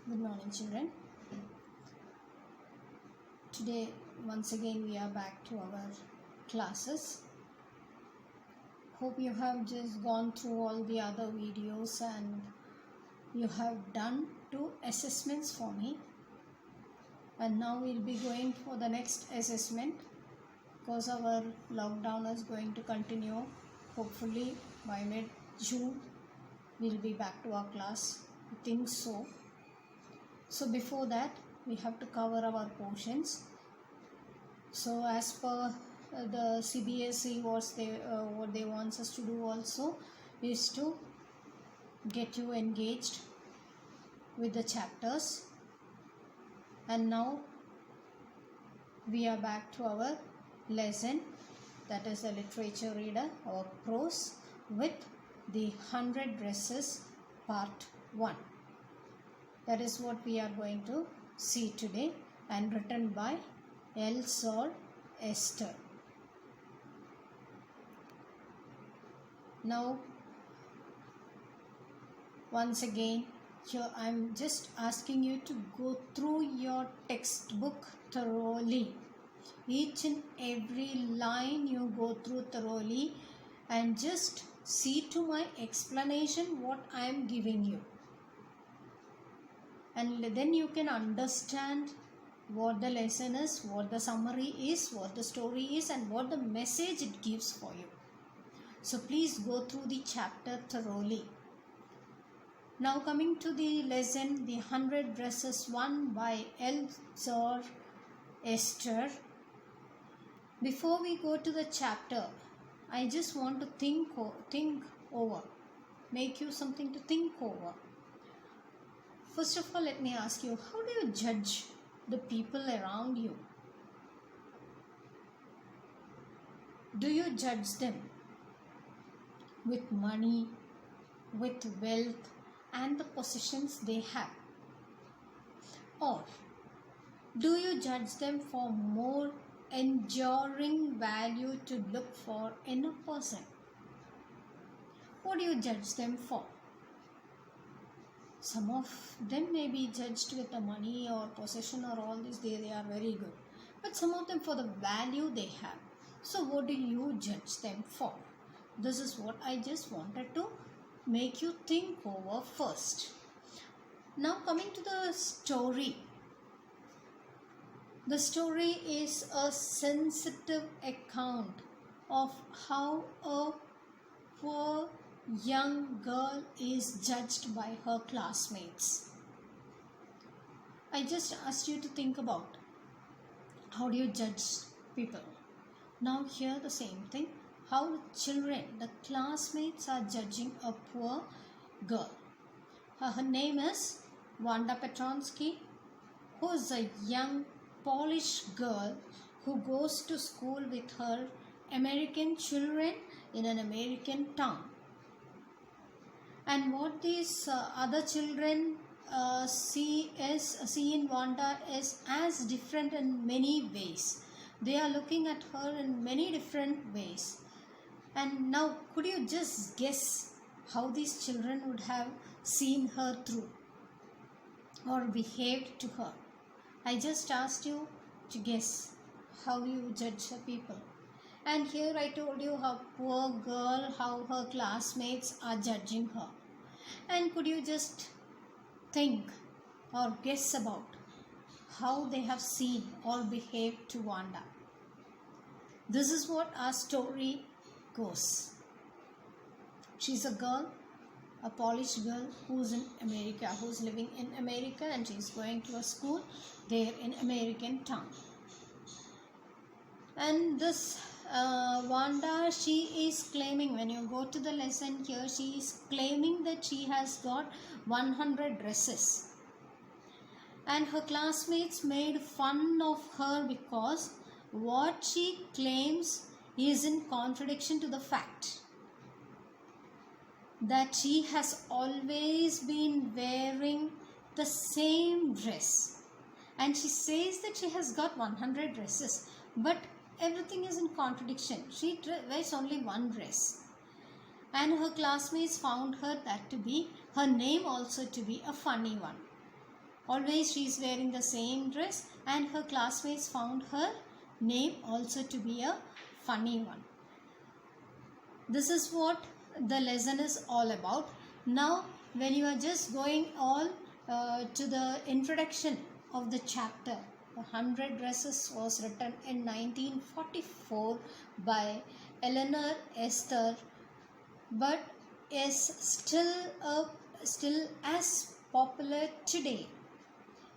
Good morning, children. Today, once again, we are back to our classes. Hope you have just gone through all the other videos and you have done 2 assessments for me. And now we'll be going for the next assessment because our lockdown is going to continue. Hopefully, by mid-June, we'll be back to our class. I think so. So before that, we have to cover our portions. So as per the CBSE, what they want us to do also is to get you engaged with the chapters. And now we are back to our lesson, that is the literature reader or prose with the 100 dresses part 1. That is what we are going to see today, and written by Else or Esther. Now, once again, here I am just asking you to go through your textbook thoroughly. Each and every line you go through thoroughly and just see to my explanation what I am giving you. And then you can understand what the lesson is, what the summary is, what the story is, and what the message it gives for you. So please go through the chapter thoroughly. Now coming to the lesson, the 100 Dresses 1 by Else or Esther. Before we go to the chapter, I just want to think over, make you something to think over. First of all, let me ask you, how do you judge the people around you? Do you judge them with money, with wealth, and the possessions they have? Or do you judge them for more enduring value to look for in a person? What do you judge them for? Some of them may be judged with the money or possession or all this, they are very good. But some of them for the value they have. So what do you judge them for? This is what I just wanted to make you think over first. Now coming to the story. The story is a sensitive account of how a poor young girl is judged by her classmates. I just asked you to think about how do you judge people. Now here the same thing, how the children, the classmates are judging a poor girl. Her name is Wanda Petronsky, who is a young Polish girl who goes to school with her American children in an American town. And what these other children see in Wanda is as different in many ways. They are looking at her in many different ways. And now could you just guess how these children would have seen her through or behaved to her? I just asked you to guess how you judge the people. And here I told you how poor girl, how her classmates are judging her. And could you just think or guess about how they have seen or behaved to Wanda? This is what our story goes. She's a girl, a Polish girl who's in America, who's living in America, and she's going to a school there in American town. And this Wanda, she is claiming, when you go to the lesson here, she is claiming that she has got 100 dresses. And her classmates made fun of her because what she claims is in contradiction to the fact that she has always been wearing the same dress. And she says that she has got 100 dresses, but everything is in contradiction. She wears only one dress. And her classmates found her that to be, her name also to be a funny one. Always she is wearing the same dress, and her classmates found her name also to be a funny one. This is what the lesson is all about. Now when you are just going all to the introduction of the chapter, The 100 Dresses was written in 1944 by Eleanor Esther, but is still as popular today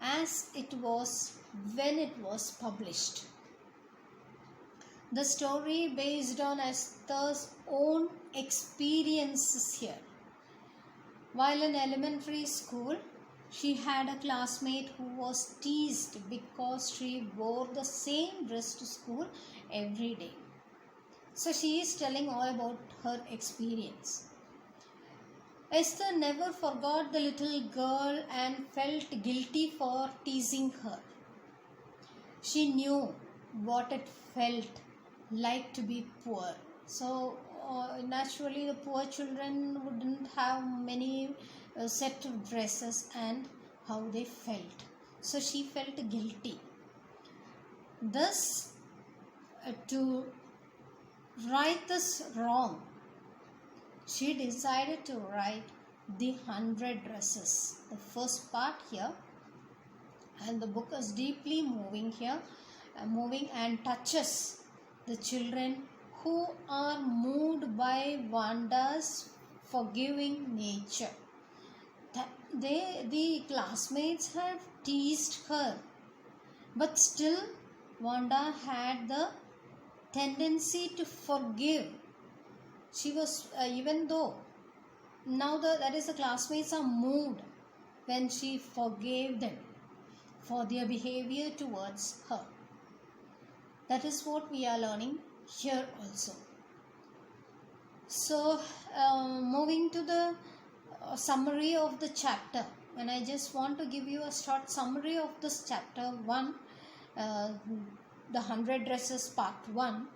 as it was when it was published. The story based on Esther's own experiences here. While in elementary school, she had a classmate who was teased because she wore the same dress to school every day. So she is telling all about her experience. Esther never forgot the little girl and felt guilty for teasing her. She knew what it felt like to be poor. So naturally the poor children wouldn't have many set of dresses and how they felt. So she felt guilty. Thus, to right this wrong, she decided to write the 100 Dresses. The first part here, and the book is deeply moving here, moving and touches the children who are moved by Wanda's forgiving nature. The classmates had teased her, but still Wanda had the tendency to forgive. She was even though now the classmates are moved when she forgave them for their behavior towards her. That is what we are learning here also. So moving to the summary of the chapter, and I just want to give you a short summary of this chapter 1, the 100 Dresses part 1.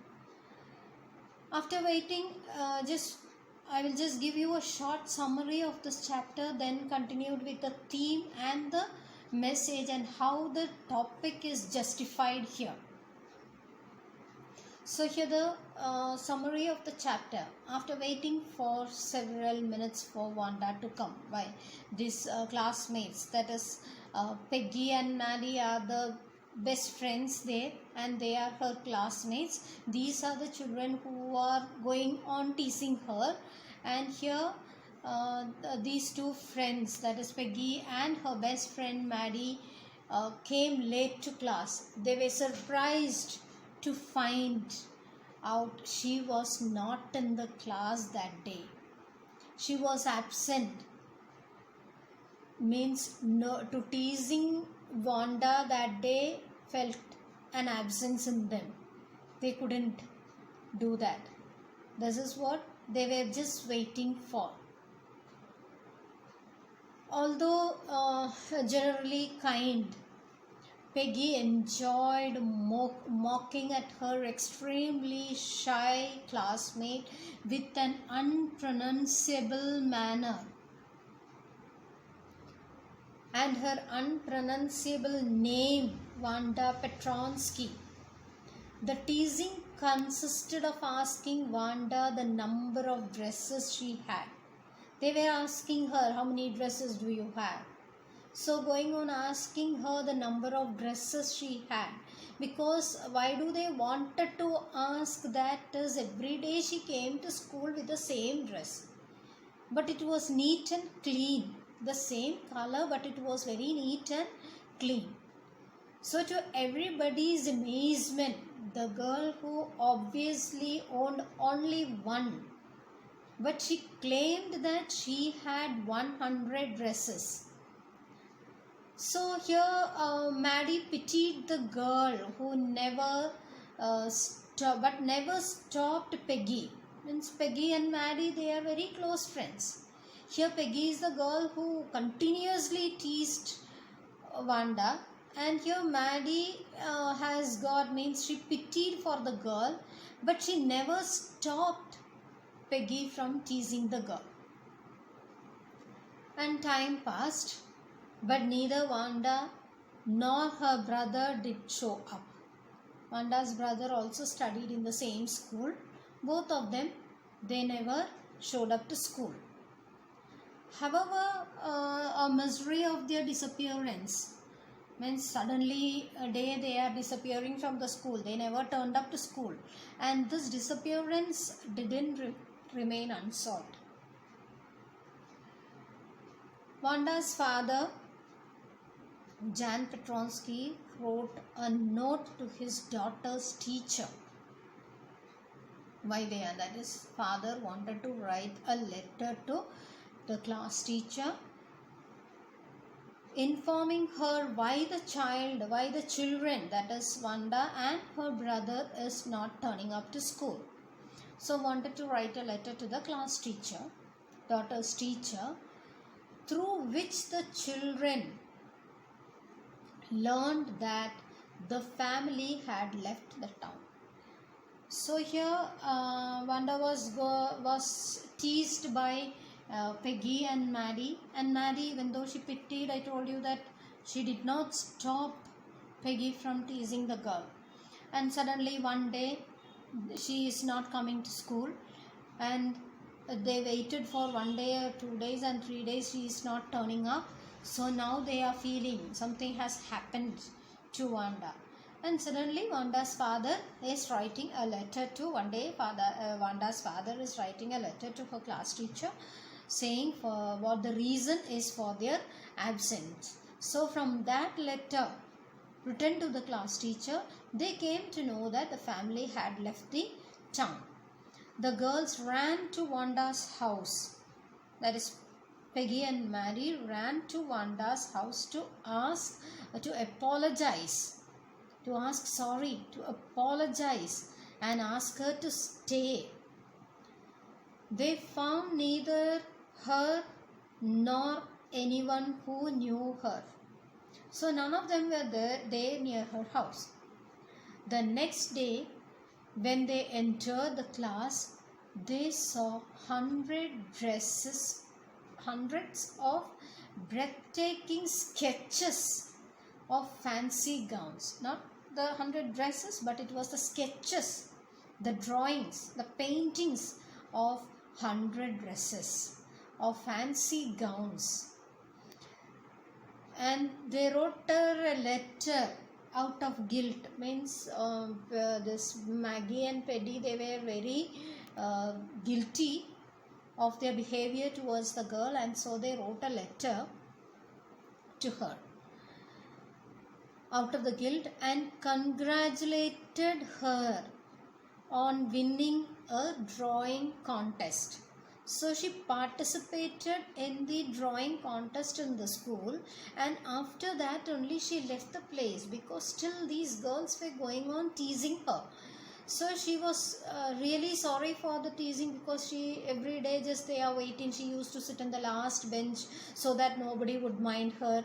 After waiting, I will just give you a short summary of this chapter, then continued with the theme and the message and how the topic is justified here. So here the summary of the chapter. After waiting for several minutes for Wanda to come by these classmates, that is Peggy and Maddie are the best friends there, and they are her classmates. These are the children who are going on teasing her, and here these two friends, that is Peggy and her best friend Maddie, came late to class. They were surprised to find out she was not in the class that day. She was absent. Means no, to teasing Wanda that day felt an absence in them. They couldn't do that. This is what they were just waiting for. Although generally kind, Peggy enjoyed mocking at her extremely shy classmate with an unpronounceable manner. And her unpronounceable name, Wanda Petronsky. The teasing consisted of asking Wanda the number of dresses she had. They were asking her, how many dresses do you have? So going on asking her the number of dresses she had. Because why do they wanted to ask that? Is every day she came to school with the same dress. But it was neat and clean. The same color, but it was very neat and clean. So to everybody's amazement, the girl who obviously owned only one, but she claimed that she had 100 dresses. So here Maddie pitied the girl who never stopped Peggy. Means Peggy and Maddie, they are very close friends. Here Peggy is the girl who continuously teased Wanda, and here Maddie has got, means she pitied for the girl, but she never stopped Peggy from teasing the girl. And time passed. but neither Wanda nor her brother did show up. Wanda's brother also studied in the same school. Both of them, they never showed up to school. However, a mystery of their disappearance means suddenly a day they are disappearing from the school. They never turned up to school, and this disappearance didn't remain unsolved. Wanda's father, Jan Petronsky, wrote a note to his daughter's teacher. Vaidya, that is, father wanted to write a letter to the class teacher informing her why the children, that is Wanda and her brother, is not turning up to school. So wanted to write a letter to the class teacher, daughter's teacher, through which the children learned that the family had left the town. So here Wanda was teased by Peggy and Maddie, even though she pitied, I told you that she did not stop Peggy from teasing the girl. And suddenly one day she is not coming to school, and they waited for 1 day or 2 days and 3 days, she is not turning up. So now they are feeling something has happened to Wanda. And suddenly Wanda's father is writing a letter to, Wanda's father is writing a letter to her class teacher saying for what the reason is for their absence. So from that letter written to the class teacher, they came to know that the family had left the town. The girls ran to Wanda's house, that is Peggy and Mary ran to Wanda's house to apologize, to ask sorry, to apologize and ask her to stay. They found neither her nor anyone who knew her. So none of them were there near her house. The next day, when they entered the class, they saw hundreds of breathtaking sketches of fancy gowns. Not the 100 dresses, but it was the sketches, the drawings, the paintings of 100 dresses, of fancy gowns. And they wrote her a letter out of guilt. Means this Maggie and Peggy, they were very guilty of their behavior towards the girl, and so they wrote a letter to her out of the guilt and congratulated her on winning a drawing contest. So she participated in the drawing contest in the school, and after that only she left the place, because still these girls were going on teasing her. So she was really sorry for the teasing, because she every day just they are waiting. She used to sit in the last bench so that nobody would mind her,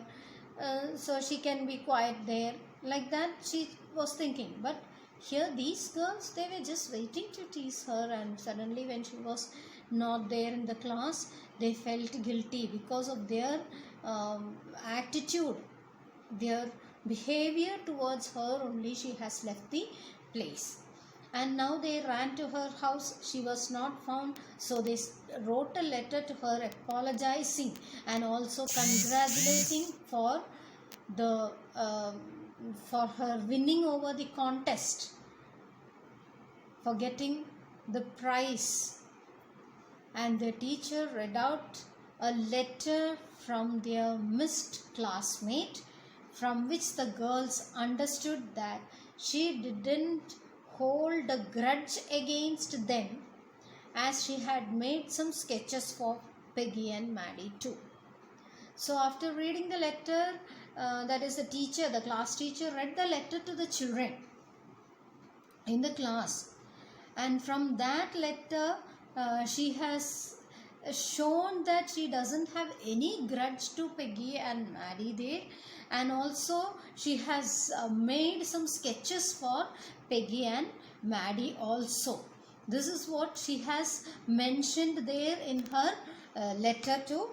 so she can be quiet there. Like that she was thinking. But here these girls, they were just waiting to tease her, and suddenly when she was not there in the class, they felt guilty because of their attitude, their behavior towards her. Only she has left the place. And now they ran to her house. She was not found, so they wrote a letter to her apologizing and also congratulating for the for her winning over the contest, for getting the prize. And the teacher read out a letter from their missed classmate, from which the girls understood that she didn't hold a grudge against them, as she had made some sketches for Peggy and Maddie too. So after reading the letter, that is the class teacher read the letter to the children in the class, and from that letter she has shown that she doesn't have any grudge to Peggy and Maddie there, and also she has made some sketches for Peggy and Maddie also. This is what she has mentioned there in her letter to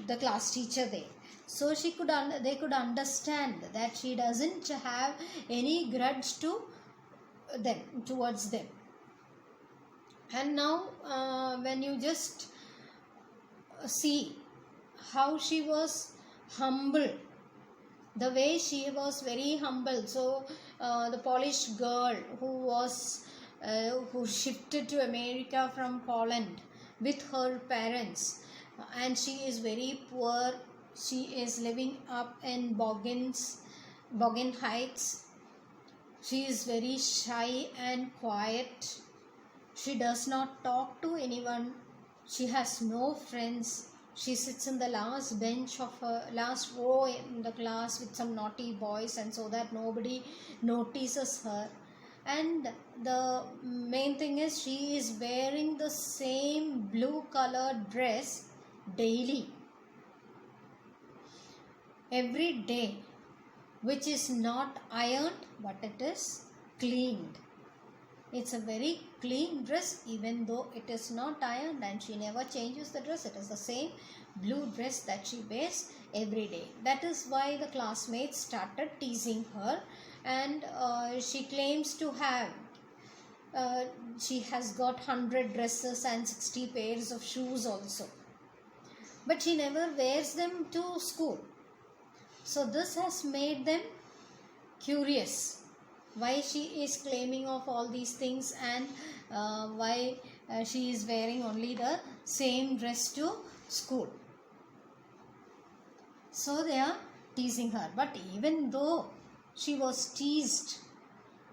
the class teacher there. So they could understand that she doesn't have any grudge towards them. And now when you just see how she was humble, the way she was very humble. So the Polish girl who shifted to America from Poland with her parents, and she is very poor. She is living up in Boggin Heights. She is very shy and quiet. She does not talk to anyone. She has no friends. She sits in the last bench of her last row in the class with some naughty boys, and so that nobody notices her. And the main thing is, she is wearing the same blue colored dress daily, every day, which is not ironed but it is cleaned. It's a very clean dress, even though it is not ironed, and she never changes the dress. It is the same blue dress that she wears every day. That is why the classmates started teasing her, and she claims to have she has got 100 dresses and 60 pairs of shoes also, but she never wears them to school. So this has made them curious why she is claiming of all these things, and why she is wearing only the same dress to school. So they are teasing her. But even though she was teased,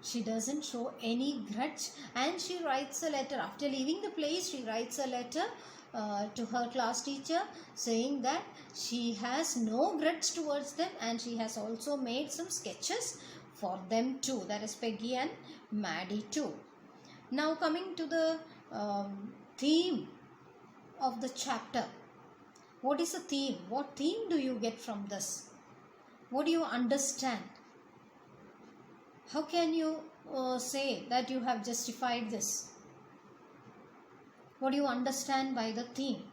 she doesn't show any grudge, and she writes a letter. After leaving the place, she writes a letter to her class teacher saying that she has no grudge towards them, and she has also made some sketches for them too, that is Peggy and Maddie too. Now coming to the theme of the chapter. What is the theme? What theme do you get from this? What do you understand? How can you say that you have justified this? What do you understand by the theme?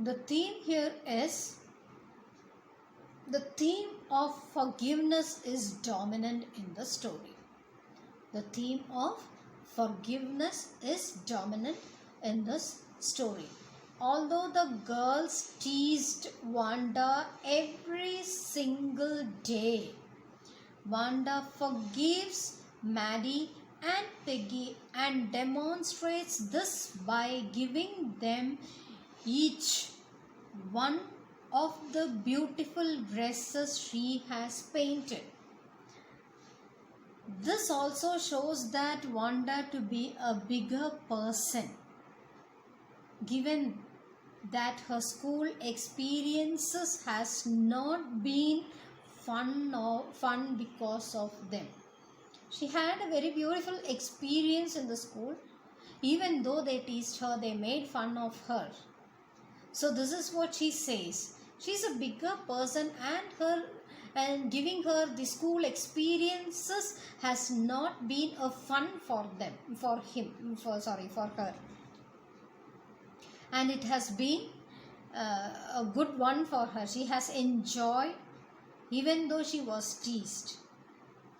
The theme here is, the theme of forgiveness is dominant in the story. The theme of forgiveness is dominant in this story. Although the girls teased Wanda every single day, Wanda forgives Maddie and Peggy and demonstrates this by giving them each one of the beautiful dresses she has painted. This also shows that Wanda to be a bigger person, given that her school experiences has not been fun because of them. She had a very beautiful experience in the school. Even though they teased her, they made fun of her. So this is what she says. She's a bigger person, and giving her the school experiences has not been a fun for her. And it has been a good one for her. She has enjoyed, even though she was teased.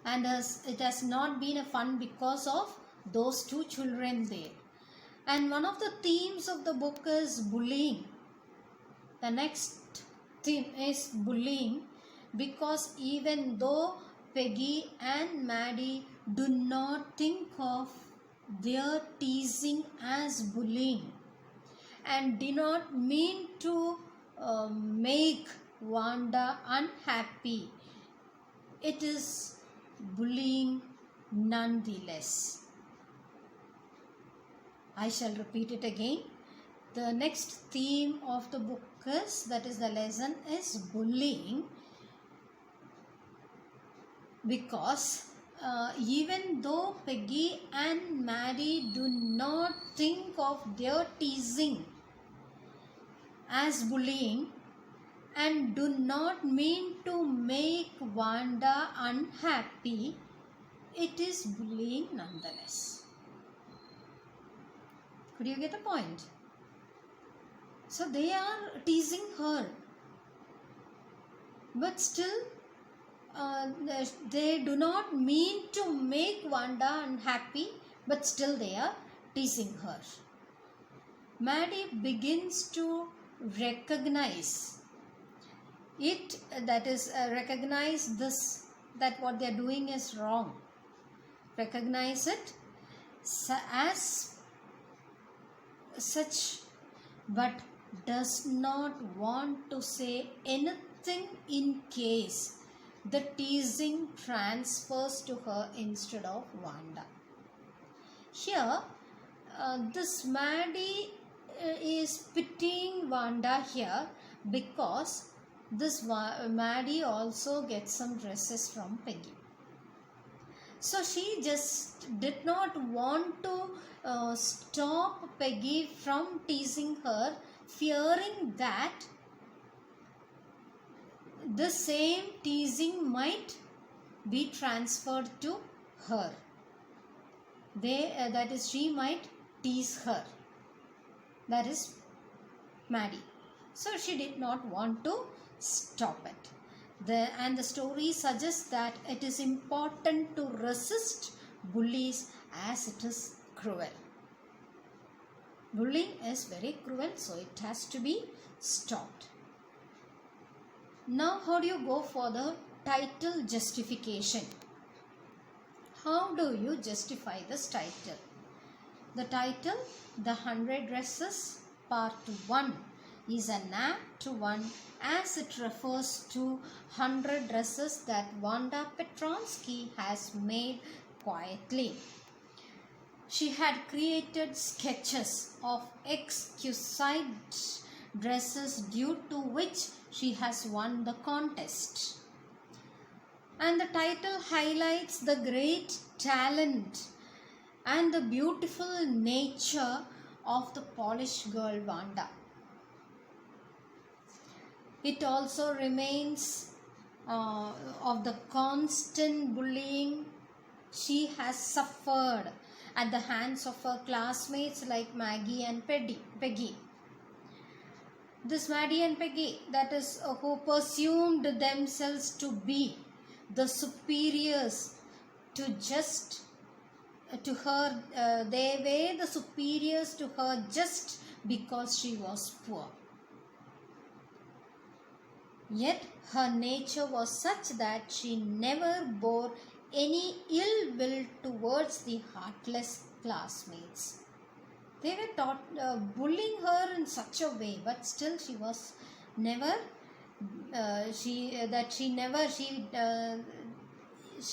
And it has not been a fun because of those two children there. And one of the themes of the book is bullying. The next theme is bullying, because even though Peggy and Maddie do not think of their teasing as bullying, and do not mean to make Wanda unhappy, it is bullying nonetheless. I shall repeat it again. The next theme of the book is, that is the lesson, is bullying, because even though Peggy and Maddie do not think of their teasing as bullying and do not mean to make Wanda unhappy, it is bullying nonetheless. Could you get the point? So they are teasing her, but still they do not mean to make Wanda unhappy, but still they are teasing her. Maddie begins to recognize it, that is, recognize this, that what they are doing is wrong. Recognize it as such, but does not want to say anything in case the teasing transfers to her instead of Wanda. Here, this Maddie is pitying Wanda here because this Maddie also gets some dresses from Peggy. So she just did not want to stop Peggy from teasing her, fearing that the same teasing might be transferred to her. That is, she might tease her. That is Maddie. So she did not want to stop it. And the story suggests that it is important to resist bullies as it is cruel. Bullying is very cruel, so it has to be stopped. Now, how do you go for the title justification? How do you justify this title? The title, The 100 Dresses, Part 1, is an apt one as it refers to 100 dresses that Wanda Petronsky has made quietly. She had created sketches of exquisite dresses due to which she has won the contest. And the title highlights the great talent and the beautiful nature of the Polish girl Wanda. It also remains of the constant bullying she has suffered at the hands of her classmates like Maggie and Peggy. This Maddie and Peggy, that is, who presumed themselves to be the superiors to her, they were the superiors to her just because she was poor. Yet her nature was such that she never bore any ill will towards the heartless classmates. They were bullying her in such a way, but still she was never. She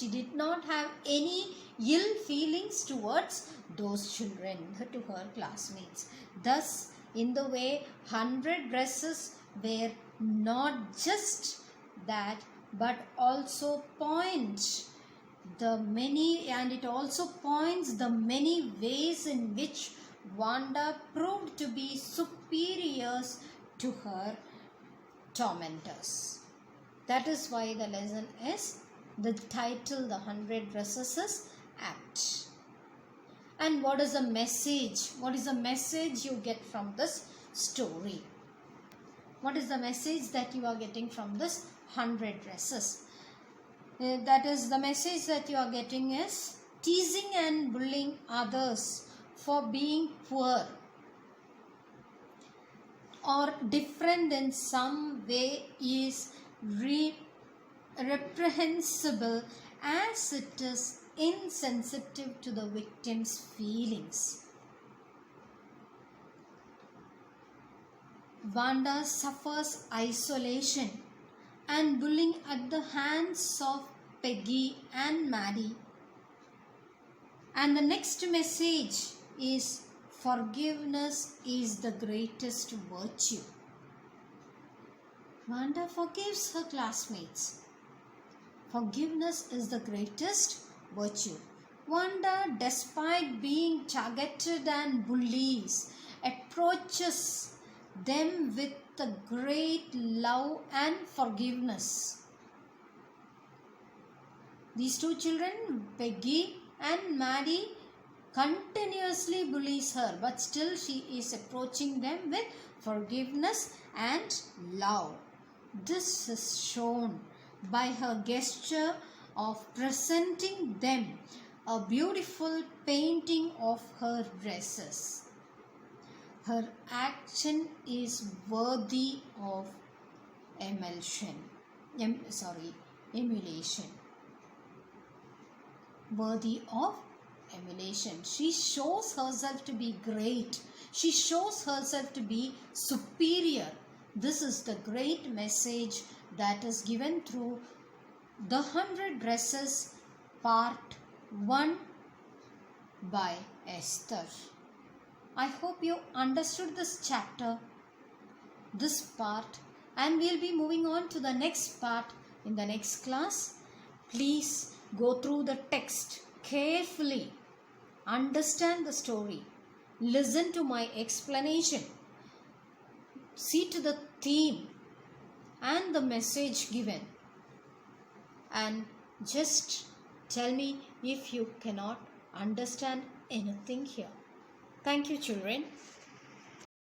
did not have any ill feelings towards those children, to her classmates. Thus, in the way, 100 dresses were not just that, but also points the many ways in which Wanda proved to be superiors to her tormentors. That is why the lesson is, the title, The 100 Dresses, is apt. And what is the message? What is the message you get from this story? What is the message that you are getting from this 100 dresses? That is, the message that you are getting is, teasing and bullying others for being poor or different in some way is reprehensible, as it is insensitive to the victim's feelings. Wanda suffers isolation and bullying at the hands of Peggy and Maddie. And the next message is, forgiveness is the greatest virtue. Wanda forgives her classmates. Forgiveness is the greatest virtue. Wanda, despite being targeted and bullies, approaches them with the great love and forgiveness. These two children, Peggy and Maddie, continuously bullies her, but still she is approaching them with forgiveness and love. This is shown by her gesture of presenting them a beautiful painting of her dresses. Her action is worthy of emulation. Emulation. Worthy of emulation. She shows herself to be great. She shows herself to be superior. This is the great message that is given through the 100 Dresses Part 1 by Esther. I hope you understood this chapter, this part, and we'll be moving on to the next part in the next class. Please go through the text carefully, understand the story, listen to my explanation, see to the theme and the message given, and just tell me if you cannot understand anything here. Thank you, children.